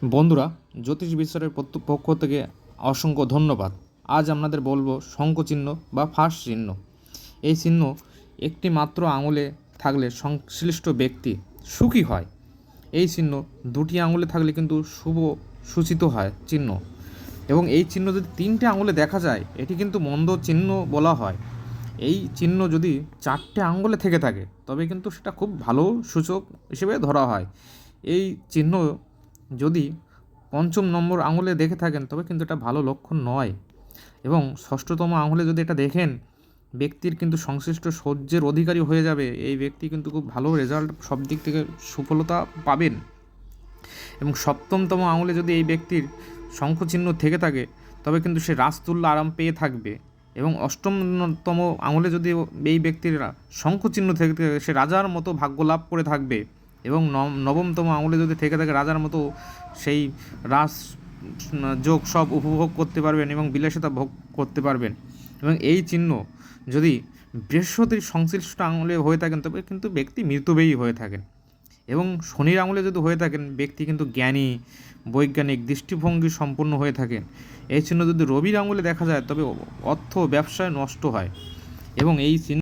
বন্ধুরা, জ্যোতিষ বিশ্বের পক্ষ থেকে অসংখ্য ধন্যবাদ। আজ আপনাদের বলবো শঙ্খ চিহ্ন বা ফাঁস চিহ্ন। এই চিহ্ন একটি মাত্র আঙুলে থাকলে সংশ্লিষ্ট ব্যক্তি সুখী হয়। এই চিহ্ন দুটি আঙুলে থাকলে কিন্তু শুভ সূচিত হয় চিহ্ন, এবং এই চিহ্ন যদি তিনটে আঙুলে দেখা যায় এটি কিন্তু মন্দ চিহ্ন বলা হয়। এই চিহ্ন যদি চারটে আঙুলে থেকে থাকে তবে কিন্তু সেটা খুব ভালো সূচক হিসেবে ধরা হয়। এই চিহ্ন যদি পঞ্চম নম্বর আঙুলে দেখে থাকেন তবে কিন্তু এটা ভালো লক্ষণ নয়, এবং ষষ্ঠতম আঙুলে যদি এটা দেখেন ব্যক্তির কিন্তু সংশ্লিষ্ট সহ্যের অধিকারী হয়ে যাবে। এই ব্যক্তি কিন্তু খুব ভালো রেজাল্ট, সব দিক থেকে সফলতা পাবেন। এবং সপ্তমতম আঙুলে যদি এই ব্যক্তির শঙ্খচিহ্ন থেকে থাকে তবে কিন্তু সে রাজতুল্য আরাম পেয়ে থাকবে। এবং অষ্টমতম আঙুলে যদি এই ব্যক্তির শঙ্খচিহ্ন থেকে থাকে সে রাজার মতো ভাগ্য লাভ করে থাকবে। এবং নবমতম আঙুলে যদি থেকে থাকে রাজার মতো সেই রাজ যোগ সব উপভোগ করতে পারবেন এবং বিলাসিতা ভোগ করতে পারবেন। এবং এই চিহ্ন যদি বৃহস্পতির সংশ্লিষ্ট আঙুলে হয়ে থাকেন তবে কিন্তু ব্যক্তি মৃতব্যয়ী হয়ে থাকেন। এবং শনির আঙুলে যদি হয়ে থাকেন ব্যক্তি কিন্তু জ্ঞানী, বৈজ্ঞানিক দৃষ্টিভঙ্গি সম্পন্ন হয়ে থাকেন। এই চিহ্ন যদি রবির আঙুলে দেখা যায় তবে অর্থ ব্যবসায় নষ্ট হয়। এবং এই চিহ্ন